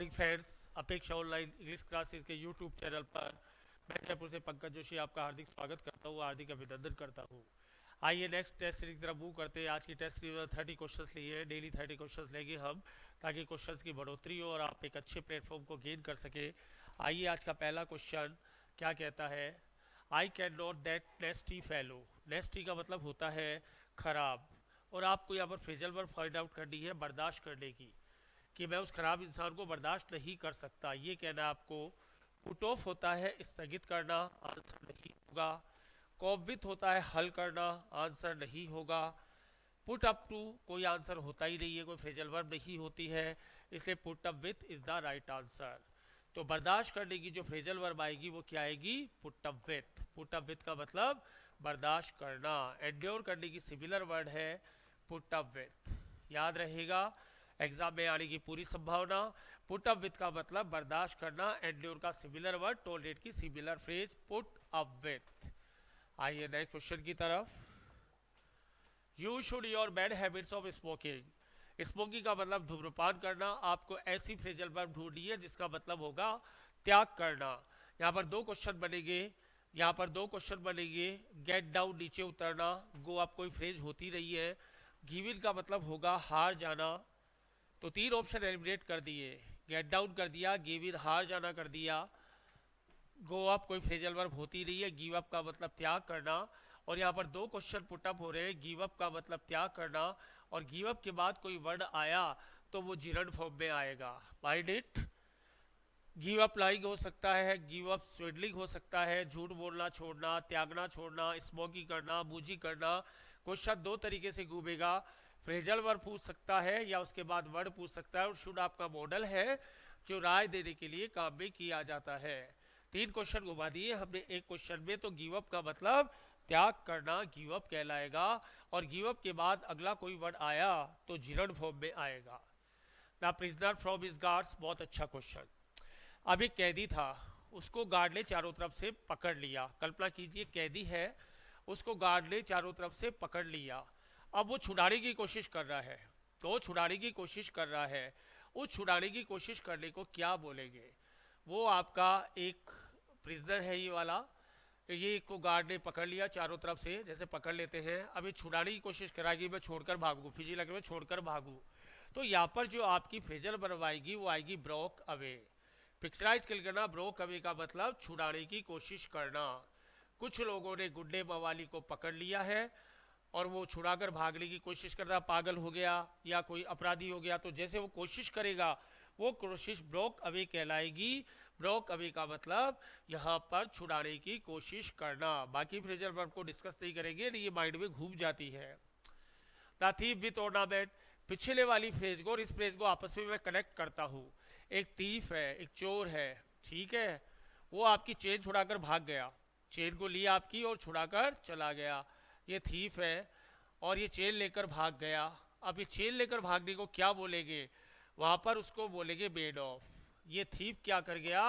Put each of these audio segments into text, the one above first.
Morning friends, अपेक्षा online English classes के YouTube channel पर मैं जयपुर से पंकज जोशी आपका हार्दिक स्वागत करता हूँ, हार्दिक अभिनंदन करता हूँ। आइए नेक्स्ट टेस्ट सीरीज की तरफ मूव करते हैं। आज की टेस्ट सीरीज में 30 क्वेश्चंस लिए हैं, डेली 30 क्वेश्चंस लेंगे हम, ताकि क्वेश्चंस की बढ़ोतरी हो और आप एक अच्छे प्लेटफॉर्म को गेन कर सके। आइए आज का पहला क्वेश्चन क्या कहता है। I can not that nasty fellow. Nasty का मतलब होता है खराब, और आपको यहाँ पर फ्रेजल वर्ब फाइंड आउट करनी है बर्दाश्त करने की, कि मैं उस खराब इंसान को बर्दाश्त नहीं कर सकता, ये कहना आपको। पुट ऑफ होता है स्थगित करना, आंसर नहीं होगा। कॉप विथ होता है हल करना, आंसर नहीं होगा। पुट अप टू कोई आंसर होता ही नहीं है, कोई फ्रेजल वर्ब नहीं होती है, इसलिए put up with is the right answer. तो बर्दाश्त करने की जो फ्रेजल वर्ब आएगी वो क्या आएगी, put up with. Put up with का मतलब बर्दाश्त करना। एंड्योर करने की सिमिलर वर्ड है पुट अप विथ, याद रहेगा, एग्जाम में आने की पूरी संभावना। पुट अप विथ का मतलब बर्दाश्त करना, एंड्योर का सिमिलर वर्ड, टॉलरेट की similar phrase put up with. आइए नेक्स्ट क्वेश्चन की तरफ। You should your bad habits of smoking. Smoking का मतलब धूम्रपान करना। आपको ऐसी फ्रेजल वर्ब ढूंढनी है जिसका मतलब होगा त्याग करना। यहाँ पर दो क्वेश्चन बनेंगे, यहाँ पर दो क्वेश्चन बनेंगे। गेट डाउन नीचे उतरना, गो आप कोई फ्रेज होती नहीं है। गिव इन का मतलब होगा हार जाना। तो तीन ऑप्शन एलिमिनेट कर दिए, गेट डाउन कर दिया, गिव इन हार जाना कर दिया, गो अप कोई फ्रेजल वर्ब होती नहीं है, गिव अप का मतलब त्याग करना। और यहाँ पर दो क्वेश्चन पुटअप हो रहे हैं, गिव अप का मतलब त्याग करना, और गिव अप के बाद कोई वर्ड आया तो वो जिरंड फॉर्म में आएगा। Mind it, give up lying हो सकता है, गिव अप स्वेडलिंग हो सकता है, झूठ बोलना छोड़ना, त्यागना छोड़ना, स्मोकिंग करना, बूजी करना। क्वेश्चन दो तरीके से घूमेगा, फ्रेजल वर्ब पूछ सकता है या उसके बाद वर्ड पूछ सकता है, और शुड आपका मॉडल है जो राय देने के लिए काम में किया जाता है। तीन क्वेश्चन घुमा दिए हमने एक क्वेश्चन में, तो गिव अप का मतलब त्याग करना गिव अप कहलाएगा, और गिव अप के बाद अगला कोई वर्ड आया तो जिरंड फॉर्म में आएगा। The prisoner from his guards, बहुत अच्छा क्वेश्चन। अब एक कैदी था, उसको गार्ड ने चारों तरफ से पकड़ लिया। कल्पना कीजिए कैदी है, उसको गार्ड ने चारों तरफ से पकड़ लिया। अब वो छुड़ाने की कोशिश कर रहा है, तो छुड़ाने की कोशिश कर रहा है। उस छुड़ाने की कोशिश करने को क्या बोलेंगे। वो आपका एक प्रिजनर है ये वाला, ये को गार्ड ने पकड़ लिया चारों तरफ से, जैसे पकड़ लेते हैं। अब ये छुड़ाने की कोशिश कराएगी, मैं छोड़कर भागूं, फिजी लग में छोड़कर भागूं। तो यहाँ पर जो आपकी फ्रेजल वर्ब आएगी वो आएगी ब्रोक अवे। पिक्चराइज करना, ब्रोक अवे का मतलब छुड़ाने की कोशिश करना। कुछ लोगों ने गुंडे मवाली को पकड़ लिया है और वो छुड़ाकर भागने की कोशिश करता, पागल हो गया या कोई अपराधी हो गया, तो जैसे वो कोशिश करेगा वो कोशिश ब्रोक अवे कहलाएगी। ब्रोक अवे का मतलब यहाँ पर छुड़ाने की कोशिश करना। बाकी फ्रेजल वर्ब को डिस्कस नहीं करेंगे, ये माइंड में घूम जाती है। द थीफ विथ ऑर्नामेंट, पिछले वाली फ्रेज को और इस फ्रेज को आपस में मैं कनेक्ट करता हूँ। एक थीफ है, एक चोर है, ठीक है, वो आपकी चेन छुड़ाकर भाग गया, चेन को लिया आपकी और छुड़ाकर चला गया, ये थीफ है, और ये चेन लेकर भाग गया। अब ये चेन लेकर भागने को क्या बोलेंगे, वहां पर उसको बोलेंगे बेड ऑफ। ये थीफ क्या कर गया,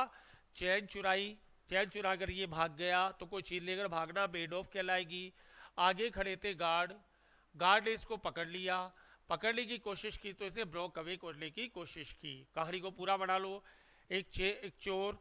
चैन चुराई, चैन चुरा कर ये भाग गया, तो कोई चीज लेकर भागना बेड ऑफ कहलाएगी। आगे खड़े थे गार्ड, गार्ड ने इसको पकड़ लिया, पकड़ने की कोशिश की तो इसने ब्रोक अवे करने की कोशिश की। कहानी को पूरा बना लो। एक चोर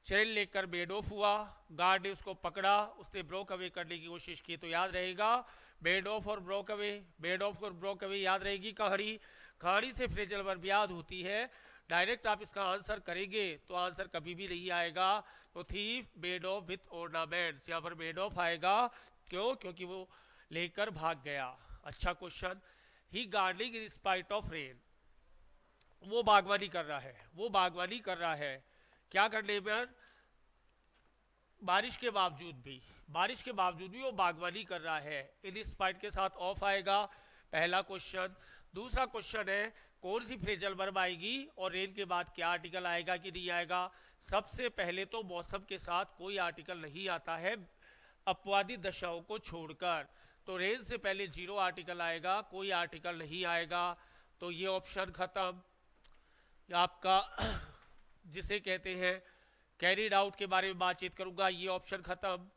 चैन लेकर बेड ऑफ हुआ, गार्ड ने उसको पकड़ा, उसने ब्रोक अवे करने की कोशिश की। तो याद रहेगा बेड ऑफ और ब्रोक अवे, बेड ऑफ और ब्रोक अवे याद रहेगी कहानी। कहानी से फ्रेजल वर्ब याद होती है, डायरेक्ट आप इसका आंसर करेंगे तो आंसर कभी भी नहीं आएगा। तो thief bed of with ornaments, यहाँ पर बेड ऑफ आएगा, क्यों, क्योंकि वो लेकर भाग गया। अच्छा question. He gardening in spite of rain, वो बागवानी कर रहा है, वो बागवानी कर रहा है, क्या करने पर, बारिश के बावजूद भी, बारिश के बावजूद भी वो बागवानी कर रहा है। इन स्पाइट के साथ ऑफ आएगा, पहला क्वेश्चन। दूसरा क्वेश्चन है कौन सी फ्रेजल वर्ब आएगी और रेन के बाद क्या आर्टिकल आएगा कि नहीं आएगा। सबसे पहले तो मौसम के साथ कोई आर्टिकल नहीं आता है अपवादी दशाओं को छोड़कर, तो रेन से पहले जीरो आर्टिकल आएगा, कोई आर्टिकल नहीं आएगा। तो ये ऑप्शन खत्म आपका। जिसे कहते हैं कैरीड आउट के बारे में बातचीत करूंगा, ये ऑप्शन खत्म।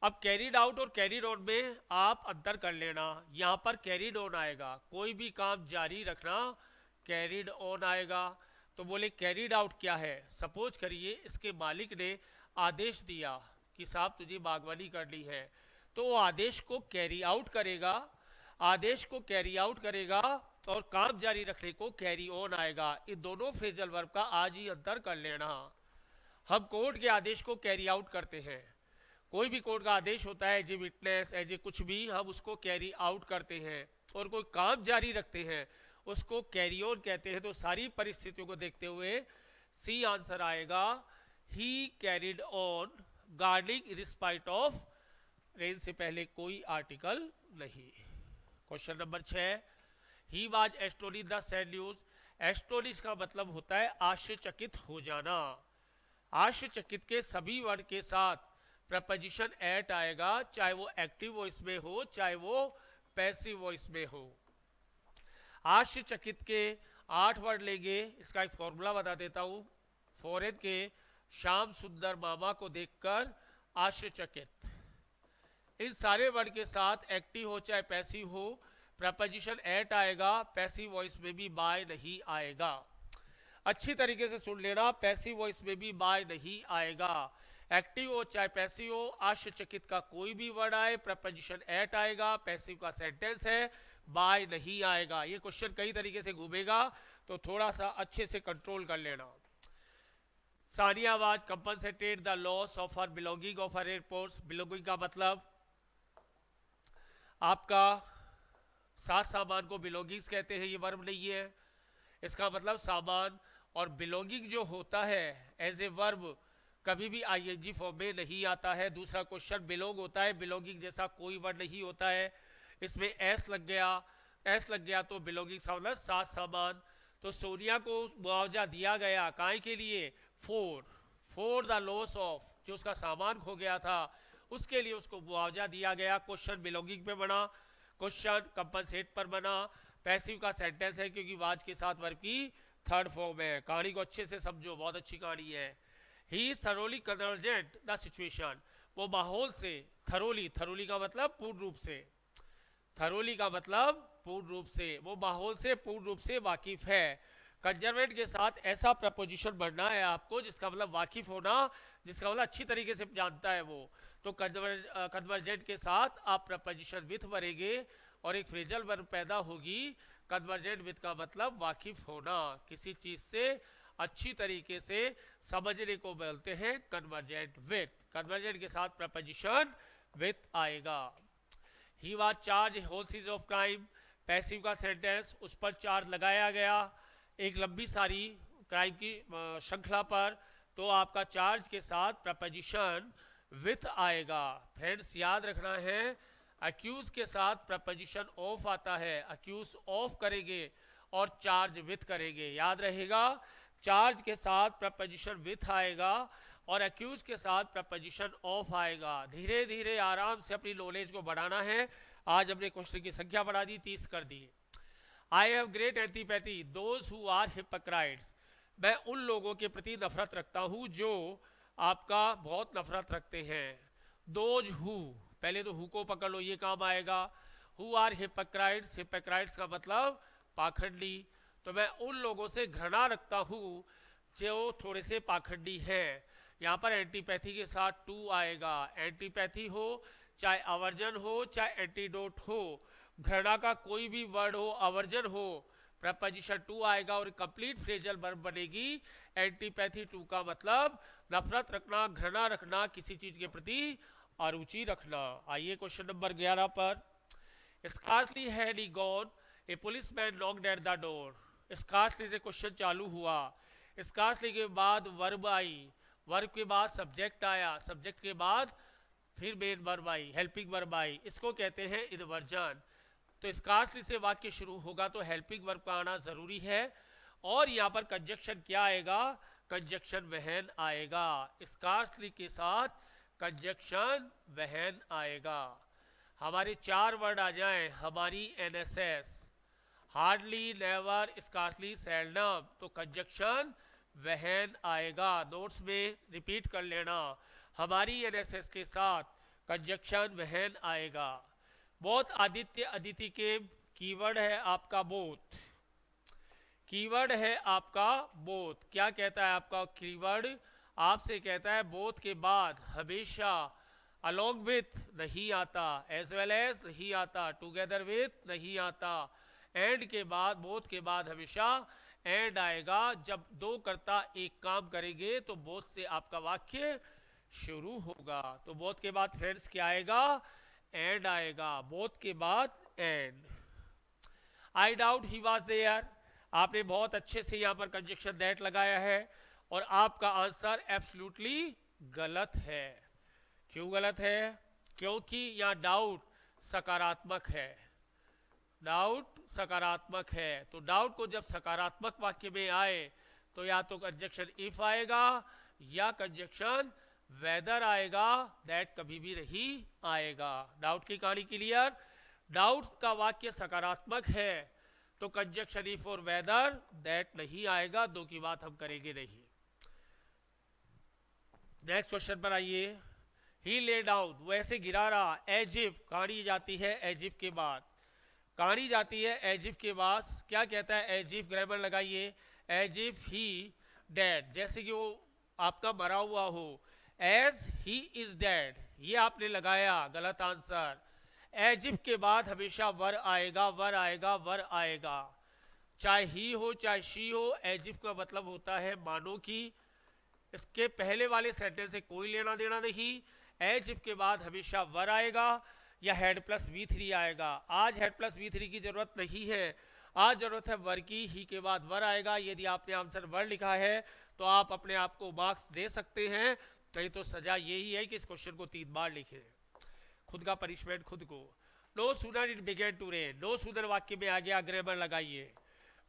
अब कैरीड आउट और कैरीड ऑन में आप अंतर कर लेना, यहाँ पर कैरीड ऑन आएगा, कोई भी काम जारी रखना कैरीड ऑन आएगा। तो बोले कैरिड आउट क्या है? सपोज करिए इसके मालिक ने आदेश दिया कि साहब तुझे बागवानी करनी है, तो वो आदेश को कैरी आउट करेगा, आदेश को कैरी आउट करेगा और काम जारी रखने को कैरी ऑन आएगा। इन दोनों फ्रेजल वर्ब का आज ही अंतर कर लेना। हम कोर्ट के आदेश को कैरी आउट करते हैं, कोई भी कोर्ट का आदेश होता है, as a witness, as a कुछ भी, हम उसको कैरी आउट करते हैं। और कोई काम जारी रखते हैं उसको कैरी ऑन कहते हैं। तो सारी परिस्थितियों को देखते हुए सी आंसर आएगा, he carried on guarding in spite of rain से पहले कोई आर्टिकल नहीं। Question number 6, he was astonish the sad news. Astonish का मतलब होता है आश्चर्यचकित हो जाना। आश्चर्यचकित के सभी वर्ड के साथ प्रपोजिशन एट आएगा, चाहे वो एक्टिव वॉइस में हो चाहे वो पैसिव वॉइस में हो। आश्चर्यचकित के 8 वर्ड लेंगे, इसका एक फॉर्मूला बता देता हूं। फॉरेन के श्याम सुंदर मामा को देखकर आश्चर्यचकित, इन सारे वर्ड के साथ एक्टिव हो चाहे पैसिव हो प्रपोजिशन एट आएगा, पैसिव वॉइस में भी बाय नहीं आएगा। अच्छी तरीके से सुन लेना, पैसिव वॉइस में भी बाय नहीं आएगा। एक्टिव हो चाहे पैसिव हो, आश्चर्यचकित का कोई भी वर्ड आए प्रपोजिशन एट आएगा, पैसिव का सेंटेंस है, बाय नहीं आएगा। ये क्वेश्चन कई तरीके से घूमेगा तो थोड़ा सा अच्छे से कंट्रोल कर लेना। Sania was compensated the loss of her belonging of her airports. Belonging का मतलब आपका साथ सामान को बिलोंगिंग्स कहते हैं, ये वर्ब नहीं है। इसका मतलब सामान, और बिलोंगिंग जो होता है एज ए वर्ब कभी भी आईएनजी फॉर्म में नहीं आता है। दूसरा क्वेश्चन बिलोंग होता है, बिलोंगिंग जैसा कोई वर्ड नहीं होता है। इसमें एस लग गया, एस लग गया तो बिलोंगिंग का मतलब साथ सामान। तो सोनिया को मुआवजा दिया गया काहे के लिए? फॉर द लॉस ऑफ, जो उसका सामान खो गया था उसके लिए उसको मुआवजा दिया गया। क्वेश्चन बिलोंगिंग पे बना, क्वेश्चन कंपनसेट पर बना। पैसिव का सेंटेंस है क्योंकि वाज के साथ वर्ब की थर्ड फॉर्म है। कहानी को अच्छे से समझो, बहुत अच्छी कहानी है। He is thoroughly convergent the situation, वो माहौल से थरोली, थरोली का मतलब पूर्ण रूप से, थरोली का मतलब पूर्ण रूप से, वो माहौल से पूर्ण रूप से वाकिफ है। कंजर्वेंट के साथ ऐसा प्रपोजिशन बनना है आपको जिसका मतलब वाकिफ होना, जिसका मतलब अच्छी तरीके से जानता है वो। तो कन्वर्जेंट के साथ आप प्रपोजिशन विथ भरेंगे और एक फ्रेजल वर्ब पैदा होगी। कन्वर्जेंट विथ का मतलब वाकिफ होना, किसी चीज से अच्छी तरीके से समझने को बोलते हैं कन्वर्जेंट विथ। कन्वर्जेंट के साथ प्रपोजिशन विथ आएगा। He was charge whole series of crime, passive का सेंटेंस, उस पर चार्ज लगाया गया एक लंबी सारी क्राइम की श्रृंखला पर, तो आपका चार्ज के साथ प्रपोजिशन विथ आएगा। फ्रेंड्स याद रखना है, अक्यूज के साथ प्रपोजिशन ऑफ आता है, अक्यूज ऑफ करेंगे और चार्ज विथ करेंगे, याद रहेगा। चार्ज के साथ प्रपोजिशन विथ आएगा और अक्यूज के साथ प्रपोजिशन ऑफ आएगा। धीरे धीरे आराम से अपनी नॉलेज को बढ़ाना है। आज हमने क्वेश्चन की संख्या बढ़ा दी, 30 कर दी। I have great antipathy those who are hypocrites, मैं उन लोगों के प्रति नफरत रखता हूं जो आपका बहुत नफरत रखते हैं। दोज हु, पहले तो हु को पकड़ लो, ये काम आएगा। हु आर हिपोक्राइट्स, हिपोक्राइट्स का मतलब पाखंडी, तो मैं उन लोगों से घृणा रखता हूं जो थोड़े से पाखंडी है। यहाँ पर एंटीपैथी के साथ टू आएगा। एंटीपैथी हो चाहे अवर्जन हो चाहे एंटीडोट हो, घृणा का कोई भी वर्ड हो, अवर्जन हो, प्रपोजिशन टू आएगा और कंप्लीट फ्रेजल वर्ब बनेगी। एंटीपैथी टू का मतलब नफरत रखना, घृणा रखना, किसी चीज के प्रति अरुचि रखना। आइए क्वेश्चन नंबर 11 पर। Scarcely had he gone A policeman knocked at the door. Scarcely से क्वेश्चन चालू हुआ, स्कार्सली के बाद वर्ब आई, वर्ब के बाद सब्जेक्ट आया, सब्जेक्ट के बाद फिर main verb I, helping verb I, इसको कहते हैं इन्वर्जन। तो स्कार्सली से वाक्य शुरू होगा तो हेल्पिंग वर्ब का आना जरूरी है। और यहाँ पर कंजक्शन क्या आएगा? कंजक्शन वहन आएगा। स्कार्सली के साथ कंजक्शन वहन आएगा। हमारे 4 वर्ड आ जाएं, हमारी NSS, hardly, never, scarcely, seldom, तो कंजक्शन वहन आएगा। नोट्स में रिपीट कर लेना, हमारी एनएसएस के साथ कंजक्शन वहन आएगा। बहुत आदित्य, अदिति के कीवर्ड है आपका बोथ। कीवर्ड है आपका बोथ। क्या कहता है आपका कीवर्ड? आपसे कहता है बोथ के बाद हमेशा अलोंग विथ नहीं आता, एज वेल एज नहीं आता, टुगेदर विथ नहीं आता, एंड के बाद, बोथ के बाद हमेशा एंड आएगा। जब दो कर्ता एक काम करेंगे तो बोथ से आपका वाक्य शुरू होगा। तो बोथ के बाद फ्रेंड्स क्या आएगा? एंड आएगा, बोथ के बाद and. I doubt he was there, आपने बहुत अच्छे से यहाँ पर कंजक्शन दैट लगाया है और आपका आंसर एब्सोल्युटली गलत है। क्यों गलत है? क्योंकि यहाँ डाउट सकारात्मक है, डाउट सकारात्मक है। तो डाउट को जब सकारात्मक वाक्य में आए तो या तो कंजक्शन इफ आएगा या कंजक्शन वेदर आएगा, दैट कभी भी नहीं आएगा। डाउट की कहानी क्लियर? डाउट का वाक्य सकारात्मक है तो कंजक्शन इफ और वेदर दैट नहीं आएगा, दो की बात हम करेंगे नहीं। नेक्स्ट क्वेश्चन पर आइए। ही ले डाउन, वो ऐसे गिरा रहा, एज इफ कहानी जाती है एज इफ के बाद, कहानी जाती है एज इफ के बाद। क्या कहता है? एज इफ, ग्रामर लगाइए, एज इफ ही डेड, जैसे कि वो आपका मरा हुआ हो। एज ही इज डेड, ये आपने लगाया, गलत आंसर। एज इफ के बाद हमेशा वर आएगा, वर आएगा, वर आएगा, चाहे ही हो चाहे शी हो। एज इफ का मतलब होता है मानो कि, इसके पहले वाले सेंटेंस से कोई लेना देना नहीं। एज इफ के बाद हमेशा वर आएगा या हेड प्लस V3 आएगा। आज हेड प्लस V3 की जरूरत नहीं है, आज जरूरत है वर की। ही के बाद वर आएगा। यदि आपने आंसर वर लिखा है तो आप अपने आप को मार्क्स दे सकते हैं, नहीं तो सजा यही है कि इस क्वेश्चन को 3 बार लिखें, खुद का पनिशमेंट खुद को। No sooner it began to rain, no sooner वाक्य में आ गया, ग्रामर लगाइए।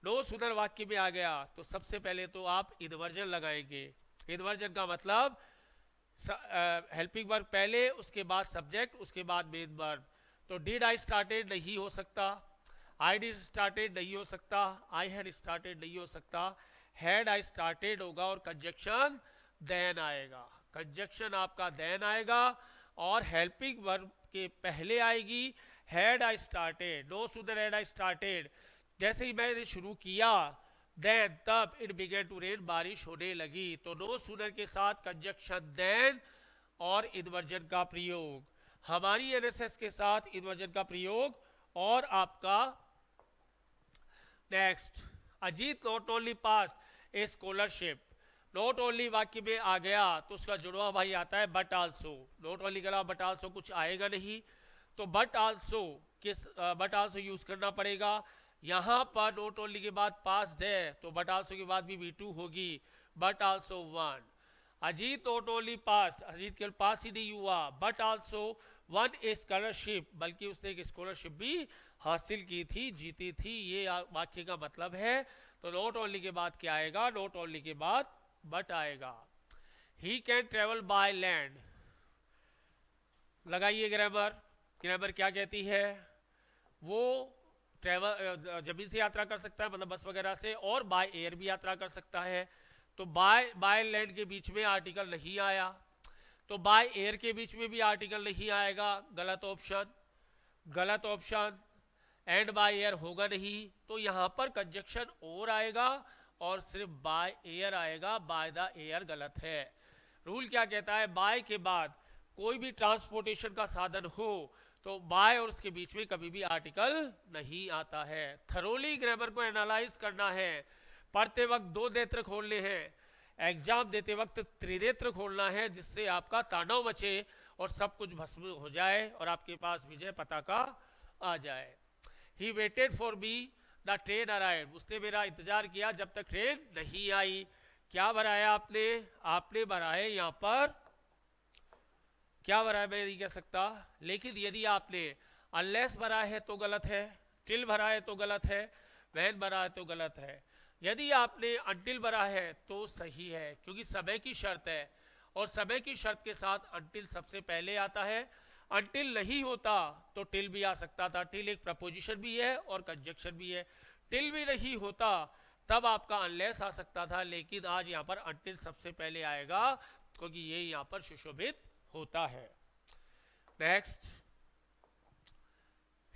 नो सूदर वाक्य में आ गया तो सबसे पहले तो आप इन्वर्जन लगाएंगे। इन्वर्जन का मतलब हेल्पिंग वर्ब पहले, उसके बाद सब्जेक्ट, उसके बाद मेन वर्ब। तो डिड आई स्टार्टेड नहीं हो सकता, आई डिड स्टार्टेड नहीं हो सकता, आई हैड स्टार्टेड नहीं हो सकता, हैड आई स्टार्टेड होगा और कंजक्शन देन आएगा। कंजक्शन आपका देन आएगा और हेल्पिंग वर्ब के पहले आएगी had I started. No sooner had I started, जैसे ही मैंने शुरू किया, देन तब इट बिगेन टू रेन, बारिश होने लगी। तो नो सूदर के साथ कंजक्शन देन और इन्वर्जन का प्रयोग, हमारी एनएसएस के साथ इन्वर्जन का प्रयोग। और आपका next, Ajit not only pass A scholarship, not only वाक्य में आ गया तो उसका जुड़वा भाई आता है बट आल्सो। नॉट ओनली के अलावा बट आल्सो कुछ आएगा नहीं, तो बट आल्सो किस, बट आल्सो यूज करना पड़ेगा। यहाँ पर नॉट ओनली के बाद पास्ट है तो बट आल्सो के बाद भी V2 होगी, but also one. Ajit not only past, Ajit केवल पास ही नहीं हुआ, but also one A scholarship, बल्कि उसने एक स्कॉलरशिप भी हासिल की थी, जीती थी। ये वाक्य का मतलब है। तो नॉट ओनली के बाद क्या आएगा? नॉट ओनली के बाद बट आएगा। He can travel by land, लगाइए ग्रामर। ग्रामर क्या कहती है? वो ट्रेवल जमीन से यात्रा कर सकता है, मतलब बस वगैरह से, और बाय एयर भी यात्रा कर सकता है। तो बाय लैंड के बीच में आर्टिकल नहीं आया, तो बाय एयर के बीच में भी आर्टिकल नहीं आएगा, गलत ऑप्शन, गलत ऑप्शन। एंड बाय एयर होगा नहीं, तो यहाँ पर कंजक्शन और आएगा और सिर्फ बाय एयर आएगा, बाय द एयर गलत है। रूल क्या कहता है? बाय के बाद कोई भी ट्रांसपोर्टेशन का साधन हो तो बाय और उसके बीच में कभी भी आर्टिकल नहीं आता है। थरोली ग्रामर को एनालाइज करना है, पढ़ते वक्त 2 नेत्र खोलने हैं, एग्जाम देते वक्त त्रिनेत्र खोलना है, जिससे आपका तांडव मचे और सब कुछ भस्म हो जाए और आपके पास विजय पताका आ जाए। He waited for me the train arrive, उसने मेरा इंतजार किया जब तक ट्रेन नहीं आई। क्या भराया आपने? आपने भराया यहाँ पर, क्या भरा है मैं नहीं कह सकता, लेकिन यदि आपने अनलेस भरा है तो गलत है, टिल भरा है तो गलत है, वैन भरा है तो गलत है। यदि आपने अनटिल भरा है तो सही है, क्योंकि समय की शर्त है और समय की शर्त के साथ अनटिल सबसे पहले आता है। अनटिल नहीं होता तो टिल भी आ सकता था, टिल एक प्रपोजिशन भी है और कंजक्शन भी है। टिल भी नहीं होता तब आपका अनलेस आ सकता था, लेकिन आज यहाँ पर अनटिल सबसे पहले आएगा क्योंकि ये यहाँ पर सुशोभित होता है। Next,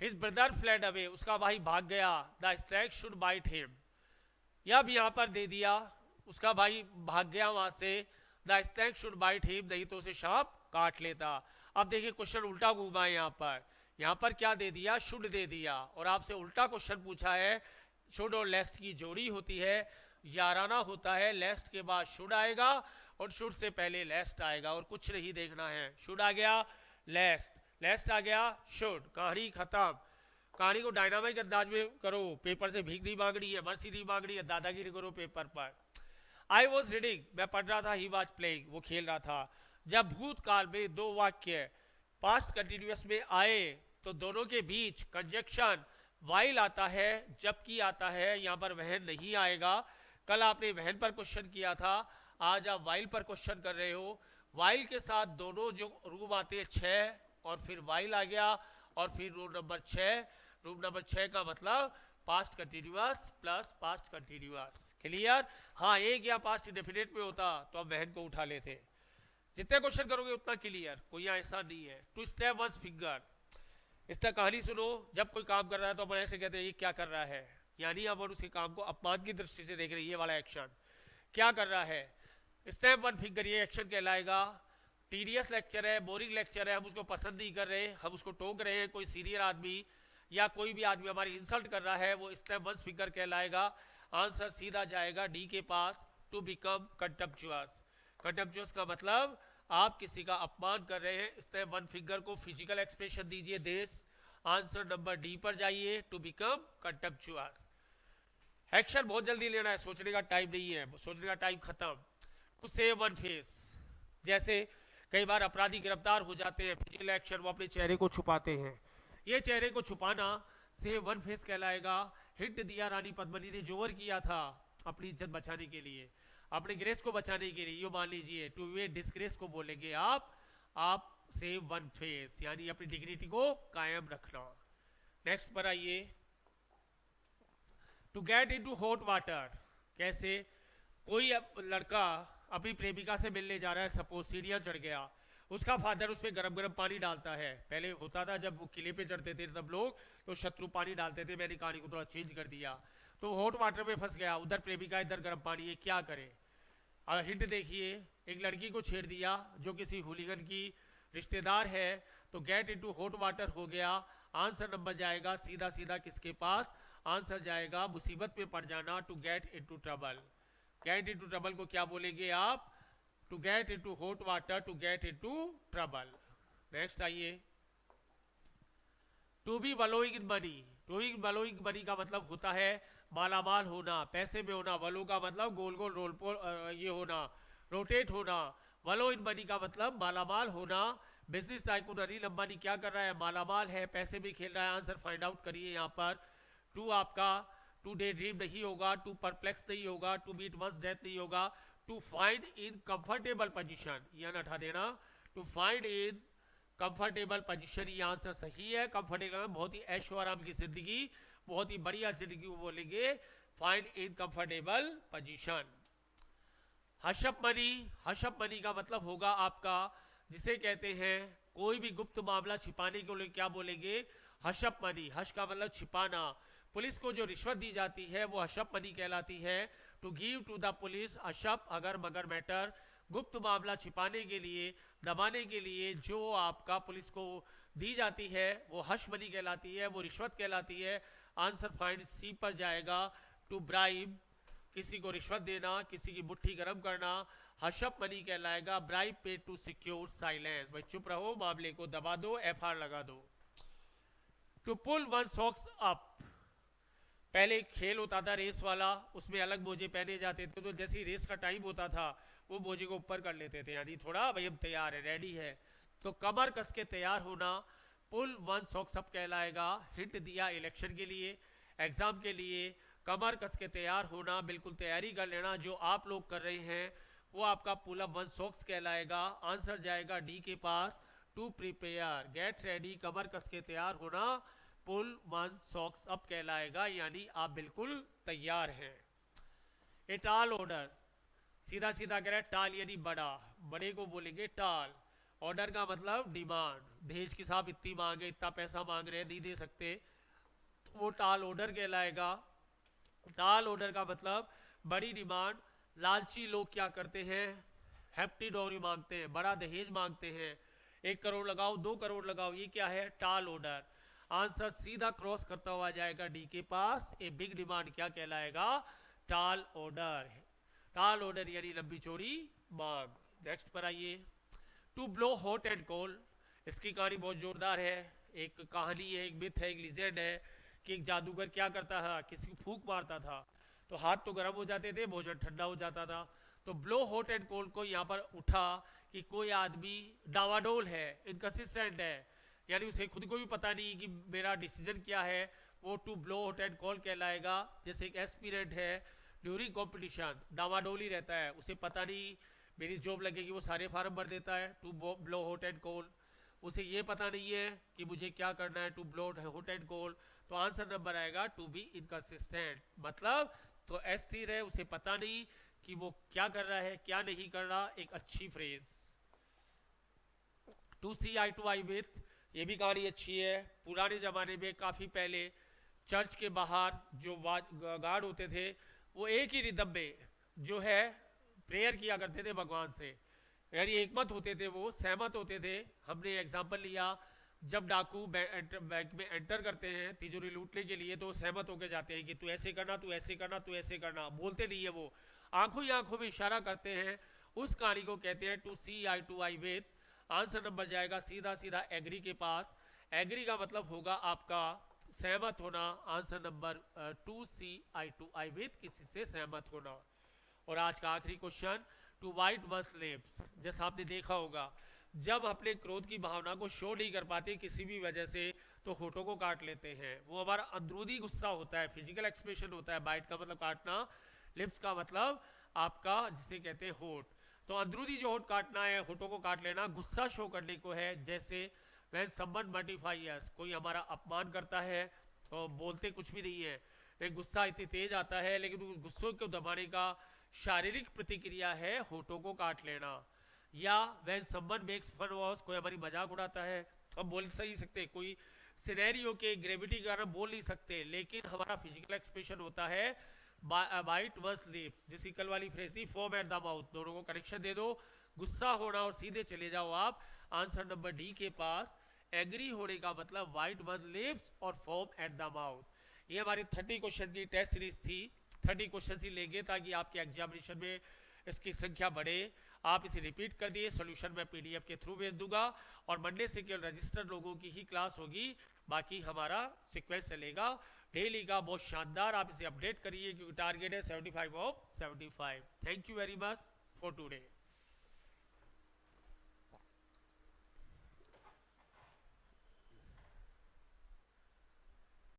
his brother fled away, उसका भाई भाग गया। The snake should bite him, या भी यहाँ पर दे दिया, उसका भाई भाग गया वहां से, the snake should bite him, नहीं तो उसे सांप काट लेता। अब देखिए क्वेश्चन उल्टा घूमा है, यहाँ पर क्या दे दिया, शुड दे दिया, और आपसे उल्टा क्वेश्चन पूछा है। शुड और लेस्ट की जोड़ी होती है, याराना होता है, लेस्ट के बाद शुड आएगा और शुड से पहले लेस्ट आएगा, और कुछ नहीं देखना है। शुड आ गया, लेस्ट आ गया, शुड, कहानी खत्म। कहानी को डायनामिक अंदाज में करो, पेपर से भीख नहीं मांगनी है, मर्सी नहीं मांगनी है, दादागिरी करो पेपर पर। आई वॉज रीडिंग, मैं पढ़ रहा था, ही वॉज प्लेइंग, वो खेल रहा था। जब भूतकाल में दो वाक्य पास्ट कंटिन्यूअस में आए तो दोनों के बीच कंजक्शन वाइल आता है, जबकि आता है, यहाँ पर वहन नहीं आएगा। कल आपने वहन पर क्वेश्चन किया था, आज आप वाइल पर क्वेश्चन कर रहे हो। वाइल के साथ दोनों जो रूम आते हैं 6, और फिर वाइल आ गया, और फिर रूम नंबर 6। रूम नंबर 6 का मतलब past continuous plus past continuous. Clear? हाँ, एक या पास्ट इंडेफिनिट में होता तो हम वहन को उठा लेते। जितने क्वेश्चन करोगे उतना क्लियर, कोई ऐसा नहीं है। टू स्टेप वन फिंगर, इस तरह कहानी सुनो, जब कोई काम कर रहा है तो अपन ऐसे कहते हैं ये क्या कर रहा है, यानी अपन उसके काम को अपमान की दृष्टि से देख रहे हैं, ये वाला एक्शन क्या कर रहा है। स्टेप वन फिंगर ये एक्शन कहलाएगा। टीडियस लेक्चर है, बोरिंग लेक्चर है, हम उसको पसंद नहीं कर रहे, हम उसको टोक रहे हैं, कोई सीनियर आदमी या कोई भी आदमी हमारी इंसल्ट कर रहा है, वो स्टेप वन फिंगर कहलाएगा। आंसर सीधा जाएगा डी के पास, टू बिकम कंटेम्पचुअस। कंटेम्पचुअस का मतलब आप किसी का अपमान कर रहे हैं। स्टेप वन फिंगर को फिजिकल एक्सप्रेशन दीजिए देश। आंसर नंबर डी पर जाइए, टू बिकम कंटेम्पचुअस। एक्शन बहुत जल्दी लेना है, सोचने का टाइम नहीं है, सोचने का टाइम खत्म। टू सेव वन फेस, जैसे कई बार अपराधी गिरफ्तार हो जाते हैं, फिजिकल एक्शन, वो अपने चेहरे को छुपाते हैं, ये चेहरे को छुपाना सेव वन फेस कहलाएगा। हिंट दिया रानी पद्मिनी ने, जोवर किया था अपनी इज्जत बचाने के लिए, अपने ग्रेस को बचाने के लिए, यो मान लीजिए टू वे डिस्ग्रेस को बोलेंगे आप सेव वन फेस, यानी अपनी डिग्निटी को कायम रखना। नेक्स्ट पर आइए। To get into hot water, कैसे? कोई लड़का अपनी प्रेमिका से मिलने जा रहा है, सपोज सीढ़ियां चढ़ गया, उसका फादर उस पर गरम गरम पानी डालता है। पहले होता था जब वो किले पे चढ़ते थे तब लोग तो शत्रु पानी डालते थे, मैंने कहानी को थोड़ा चेंज कर दिया। तो हॉट वाटर में फंस गया, उधर प्रेमिका इधर गर्म पानी, ये क्या करे? हिंट देखिए, एक लड़की को छेड़ दिया जो किसी हुलिगन की रिश्तेदार है, तो गेट इनटू हॉट वाटर हो गया। आंसर नंबर जाएगा सीधा सीधा किसके पास? आंसर जाएगा मुसीबत में पड़ जाना, to get into trouble. Get into trouble को क्या बोलेंगे आप? To get into hot water, to get into trouble. Next आइए। To be blowing in money, to be blowing money का मतलब होता है मालामाल होना, पैसे में होना। वलो का मतलब गोल गोल रोल ये होना, रोटेट होना। वलो इन मनी का मतलब मालामाल होना। बिजनेस टाइकून अनिल अंबानी क्या कर रहा है? मालामाल है, पैसे भी खेल रहा है। आंसर फाइंड आउट करिए यहाँ पर। टू आपका टू डे ड्रीम नहीं होगा, टू परप्लेक्स नहीं होगा, टू मीट वंस डेथ नहीं होगा, to find in comfortable position, यह हटा देना। To find in comfortable position, ये आंसर सही है। कंफर्टेबल बहुत ही ऐशो आराम की जिंदगी, बहुत ही बढ़िया जिंदगी को बोलेंगे find in comfortable position. Hush up money, hush up money का मतलब होगा आपका, जिसे कहते हैं कोई भी गुप्त मामला छिपाने के लिए क्या बोलेंगे? हशप मनी। हश का मतलब छिपाना। पुलिस को जो रिश्वत दी जाती है वो हशप मनी कहलाती है। To give to the police hush up अगर मगर मैटर, गुप्त मामला छिपाने के लिए, दबाने के लिए जो आपका पुलिस को दी जाती है वो हश मनी कहलाती है, वो रिश्वत कहलाती है। आंसर फाइंड सी पर जाएगा। टू ब्राइब, किसी को रिश्वत देना, किसी की मुट्ठी गर्म करना, हशप मनी कहलाएगा। ब्राइब पे टू सिक्योर साइलेंस, भाई चुप रहो, मामले को दबा दो, एफआर लगा दो। To pull one socks up, पहले एक खेल होता था रेस वाला, उसमें अलग मोजे पहने जाते थे, तो जैसे ही रेस का टाइम होता था वो मोजे को ऊपर कर लेते थे, यानी थोड़ा भाई हम तैयार है, रेडी है। तो कमर कस के तैयार होना पुल वन सॉक्स अप कहलाएगा। हिंट दिया इलेक्शन के लिए, एग्जाम के लिए, कमर कस के तैयार होना, बिल्कुल तैयारी कर लेना जो आप लोग कर रहे हैं, वो आपका पुल अप वन सॉक्स कहलाएगा। आंसर जाएगा डी के पास, टू प्रिपेयर, गेट रेडी, कमर कस के तैयार होना, पुल वन सॉक्स अप कहलाएगा, यानी आप बिल्कुल तैयार हैं। ए टाल ऑर्डर, सीधा सीधा कह रहा है टाल यानी बड़ा, बड़े को बोलेंगे टाल। ऑर्डर का मतलब डिमांड, दहेज की साहब इतनी मांगे, इतना पैसा मांग रहे हैं, नहीं दे सकते, वो टाल ऑर्डर कहलाएगा। टाल ऑर्डर का मतलब बड़ी डिमांड, लालची लोग क्या करते हैं, हैप्टी डॉरी मांगते हैं, बड़ा दहेज मांगते हैं, 1 करोड़ लगाओ 2 करोड़ लगाओ, ये क्या है, टाल ऑर्डर। आंसर सीधा क्रॉस करता हुआ जाएगा डी के पास, ए बिग डिमांड क्या कहलाएगा, टाल ऑर्डर। टाल ऑर्डर यानी लंबी चौड़ी मांग। नेक्स्ट पर आइए, to blow hot and cold, इसकी कहानी बहुत जोरदार है। एक कहानी है, एक मिथ है, एक लीजेंड है कि एक जादूगर क्या करता था, किसी को फूंक मारता था तो हाथ तो गर्म हो जाते थे, भोजन ठंडा हो जाता था। तो ब्लो हॉट एंड कोल्ड को यहाँ पर उठा कि कोई आदमी डावाडोल है, इनकंसिस्टेंट है, यानी उसे खुद को भी पता नहीं कि मेरा डिसीजन क्या है, वो to blow hot and cold कहलाएगा। जैसे एक एस्पिरेंट है, ड्यूरिंग कॉम्पिटिशन डावाडोल ही रहता है, उसे पता नहीं मेरी जॉब लगेगी, वो सारे फार्म भर देता है, to blow hot and cold. उसे ये पता नहीं है कि मुझे क्या करना है, to blow hot and cold. तो आंसर नंबर आएगा टू बी इनकंसिस्टेंट, मतलब तो अस्थिर है, उसे पता नहीं कि वो क्या कर रहा है क्या नहीं कर रहा। एक अच्छी phrase. To see eye to eye with, ये भी कहानी अच्छी है। पुराने जमाने में काफी पहले चर्च के बाहर जो गार्ड होते थे वो एक ही रिदम में जो है प्रेयर किया करते थे भगवान से, यानी एकमत होते थे, वो सहमत होते थे। हमने एग्जाम्पल लिया, जब डाकू बैंक में एंटर करते हैं तिजोरी लूटने के लिए तो सहमत होकर जाते हैं कि तू ऐसे करना, तू ऐसे करना, तू ऐसे करना, बोलते नहीं है, वो आंखों ही आंखों में इशारा करते हैं। उस कहानी को कहते हैं to see eye to eye with. Answer number जाएगा सीधा सीधा एग्री के पास। एग्री का मतलब होगा आपका सहमत होना। Answer number to see eye to eye with, किसी से सहमत होना। और आज का आखिरी question, to bite one's lips, जैसा आपने देखा होगा जब अपने क्रोध की भावना को शो नहीं कर पाते किसी भी वजह से तो होठों को काट लेते हैं। वो हमारा अंदरूनी गुस्सा होता है, फिजिकल एक्सप्रेशन होता है। बाइट का मतलब काटना, लिप्स का मतलब आपका जिसे कहते हैं होठ। तो अंदरूनी जो होठ काटना है, होठों को काट लेना, गुस्सा शो करने को है। जैसे व्हेन समवन मर्टिफाई अस, कोई हमारा अपमान करता है तो बोलते कुछ भी नहीं है, एक गुस्सा इतनी तेज आता है, लेकिन उस गुस्सों को दबाने का शारीरिक प्रतिक्रिया है होठों को काट लेना। या when someone makes fun of us, कोई हमारी मजाक उड़ाता है, हम बोल सही सकते, कोई सिनेरियो के ग्रेविटी के कारण बोल नहीं सकते, लेकिन हमारा फिजिकल एक्सप्रेशन होता है बाइट वंस लिप्स, जिसकी कल वाली फ्रेज थी फोम एट द माउथ। दोनों को कनेक्शन दे दो, गुस्सा होना और सीधे चले जाओ आप आंसर नंबर डी के पास। एग्री होने का मतलब वाइट वंस लिप्स और फोम एट द माउथ। ये हमारी 30 क्वेश्चन की टेस्ट सीरीज थी। 30 क्वेश्चन ही लेंगे ताकि आपके एग्जामिनेशन में इसकी संख्या बढ़े। आप इसे रिपीट कर दिए, सोल्यूशन मैं पीडीएफ के थ्रू भेज दूंगा और मंडे से केवल रजिस्टर्ड लोगों की ही क्लास होगी, बाकी हमारा सीक्वेंस चलेगा डेली का। बहुत शानदार, आप इसे अपडेट करिए क्योंकि टारगेट है 75 of 75। Thank you very much for today.